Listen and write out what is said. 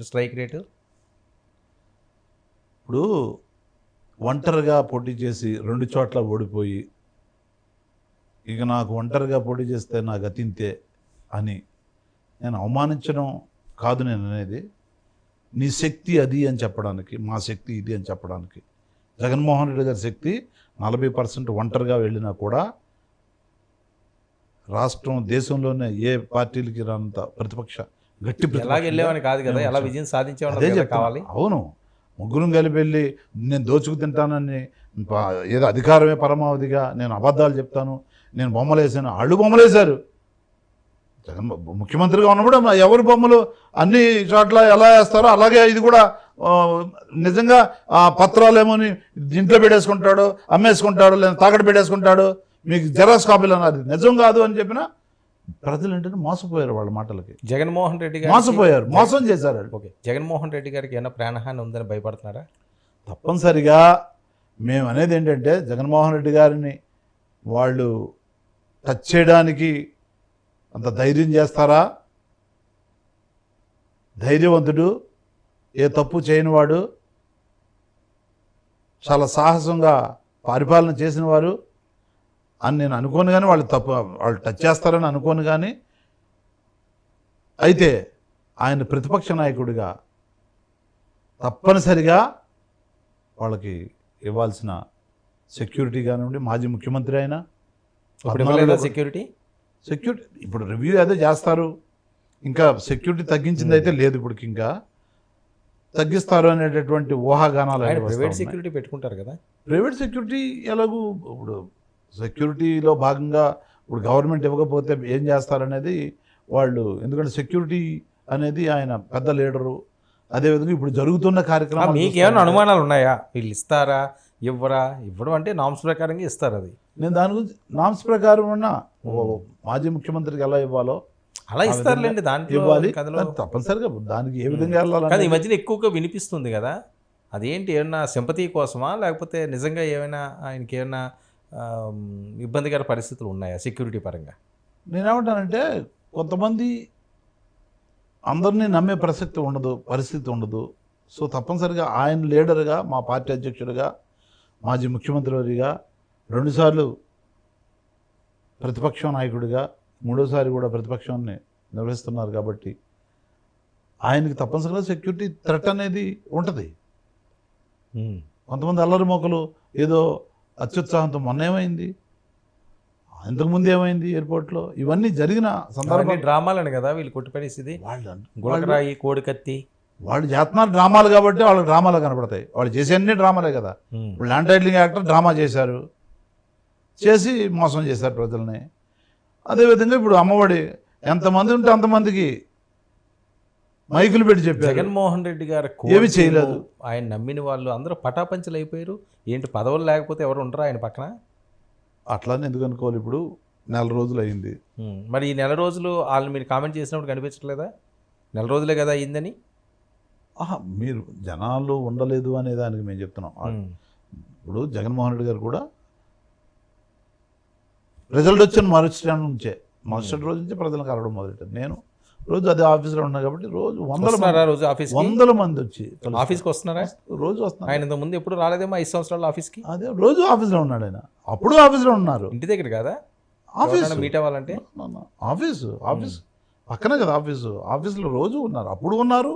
Strike rate. ఇప్పుడు ఒంటరిగా పోటీ చేసి 2 చోట్ల ఓడిపోయి ఇక నాకు ఒంటరిగా పోటీ చేస్తే నా గతింతే అని నేను అవమానించడం కాదు నేను అనేది. నీ శక్తి అది అని చెప్పడానికి, మా శక్తి ఇది అని చెప్పడానికి. జగన్మోహన్ రెడ్డి గారి శక్తి 40% ఒంటరిగా వెళ్ళినా కూడా రాష్ట్రం దేశంలోనే ఏ పార్టీలకి రానంత ప్రతిపక్ష గట్టి ఎలా వెళ్ళేవని కాదు కదా, ఎలా విజయం సాధించేవాళ్ళు కావాలి. అవును, ముగ్గురం కలిపి వెళ్ళి నేను దోచుకు తింటానని ఏదో అధికారమే పరమావధిగా నేను అబద్ధాలు చెప్తాను, నేను బొమ్మలు వేసాను, వాళ్ళు బొమ్మలు వేశారు. జగన్ ముఖ్యమంత్రిగా ఉన్నప్పుడు ఎవరి బొమ్మలు అన్ని చోట్ల ఎలా వేస్తారో అలాగే ఇది కూడా నిజంగా ఆ పత్రాలు ఏమోని ఇంట్లో పెట్టేసుకుంటాడు, అమ్మేసుకుంటాడు, లేదా తాకట్టు పెట్టేసుకుంటాడు, మీకు జెరాక్స్ కాపీలు అన్నారు, నిజం కాదు అని చెప్పిన ప్రజలు ఏంటంటే మోసపోయారు వాళ్ళ మాటలకి. జగన్మోహన్ రెడ్డి గారు మోసపోయారు, మోసం చేశారు. ఓకే, జగన్మోహన్ రెడ్డి గారికి ఏమైనా ప్రాణహాని ఉందని భయపడుతున్నారా? తప్పనిసరిగా మేము అనేది ఏంటంటే జగన్మోహన్ రెడ్డి గారిని వాళ్ళు టచ్ చేయడానికి అంత ధైర్యం చేస్తారా? ధైర్యవంతుడు, ఏ తప్పు చేయనివాడు, చాలా సాహసంగా పరిపాలన చేసిన వారు అని నేను అనుకోను. కానీ వాళ్ళు టచ్ చేస్తారని అనుకోను. కానీ అయితే ఆయన ప్రతిపక్ష నాయకుడిగా తప్పనిసరిగా వాళ్ళకి ఇవ్వాల్సిన సెక్యూరిటీ కానివ్వండి, మాజీ ముఖ్యమంత్రి అయినా సెక్యూరిటీ ఇప్పుడు రివ్యూ ఏదో చేస్తారు, ఇంకా సెక్యూరిటీ తగ్గించింది అయితే లేదు, ఇప్పుడు ఇంకా తగ్గిస్తారు అనేటటువంటి ఊహాగానాలు. ప్రైవేట్ సెక్యూరిటీ పెట్టుకుంటారు కదా. ప్రైవేట్ సెక్యూరిటీ ఎలాగూ ఇప్పుడు సెక్యూరిటీలో భాగంగా ఇప్పుడు గవర్నమెంట్ ఇవ్వకపోతే ఏం చేస్తారనేది వాళ్ళు, ఎందుకంటే సెక్యూరిటీ అనేది ఆయన పెద్ద లీడరు. అదేవిధంగా ఇప్పుడు జరుగుతున్న కార్యక్రమం మీకు ఏమైనా అనుమానాలు ఉన్నాయా? వీళ్ళు ఇస్తారా ఇవ్వరా? ఇవ్వడం అంటే నామ్స్ ప్రకారంగా ఇస్తారు. అది నేను దాని గురించి నామ్స్ ప్రకారం ఉన్న మాజీ ముఖ్యమంత్రికి ఎలా ఇవ్వాలో అలా ఇస్తారులేండి, దాంట్లో ఇవ్వాలి తప్పనిసరిగా. దానికి ఏ విధంగా వెళ్ళాలి కానీ ఈ మధ్యన ఎక్కువగా వినిపిస్తుంది కదా, అదేంటి ఏమన్నా సింపతి కోసమా లేకపోతే నిజంగా ఏమైనా ఆయనకి ఏమైనా ఇబ్బందికర పరిస్థితులు ఉన్నాయా సెక్యూరిటీ పరంగా? నేనేమంటానంటే కొంతమంది అందరినీ నమ్మే పరిస్థితి ఉండదు. సో తప్పనిసరిగా ఆయన లీడర్గా, మా పార్టీ అధ్యక్షుడిగా, మాజీ ముఖ్యమంత్రిగా, 2 సార్లు ప్రతిపక్ష నాయకుడిగా, 3వసారి కూడా ప్రతిపక్షాన్ని నిర్వహిస్తున్నారు కాబట్టి ఆయనకి తప్పనిసరిగా సెక్యూరిటీ థ్రెట్ అనేది ఉంటుంది. కొంతమంది అల్లరి మోకలు ఏదో అత్యుత్సాహంతో మొన్న ఏమైంది, ఇంతకుముందు ఏమైంది ఎయిర్పోర్ట్లో, ఇవన్నీ జరిగిన సందర్భం డ్రామాలని కదా వీళ్ళు కొట్టిపడేసింది. గులకరాయి, కోడికత్తి వాళ్ళు చేస్తున్నారు డ్రామాలు కాబట్టి వాళ్ళకి డ్రామాలు కనపడతాయి. వాళ్ళు చేసే అన్ని డ్రామాలే కదా. ఇప్పుడు ల్యాండ్ టైటిలింగ్ యాక్టర్ డ్రామా చేశారు, చేసి మోసం చేశారు ప్రజల్ని. అదేవిధంగా ఇప్పుడు అమ్మఒడి ఎంతమంది ఉంటే అంతమందికి మైకులు పెట్టి చెప్పారు. జగన్మోహన్ రెడ్డి గారు ఏమి చేయలేదు. ఆయన నమ్మిన వాళ్ళు అందరూ పటాపంచలు అయిపోయారు. ఏంటి పదవులు లేకపోతే ఎవరు ఉండరా ఆయన పక్కన? అట్లానే ఎందుకు అనుకోవాలి. ఇప్పుడు 4 రోజులు అయింది. మరి ఈ 4 రోజులు వాళ్ళని మీరు కామెంట్ చేసినప్పుడు కనిపించట్లేదా? 4 రోజులే కదా అయిందని. మీరు జనాలు ఉండలేదు అనే దానికి మేము చెప్తున్నాం. ఇప్పుడు జగన్మోహన్ రెడ్డి గారు కూడా రిజల్ట్ వచ్చిన మరుసటి రోజు నుంచి ప్రజలకు కలవడం మొదలెట్టారు. నేను రోజు అదే ఆఫీస్లో ఉన్నా కాబట్టి రోజు వందల మంది వచ్చి ఆఫీస్కి వస్తున్నారా? రోజు వస్తున్నారు. ఆయన ఇంత ముందు ఎప్పుడు రాలేదేమో 5 సంవత్సరాలు ఆఫీస్కి. అదే రోజు ఆఫీస్లో ఉన్నాడు ఆయన. అప్పుడు ఆఫీస్లో ఉన్నారు. ఇంటి దగ్గర కదా ఆఫీస్ మీట్ అవ్వాలంటే ఆఫీస్ పక్కనే కదా ఆఫీసులో రోజు ఉన్నారు. అప్పుడు ఉన్నారు.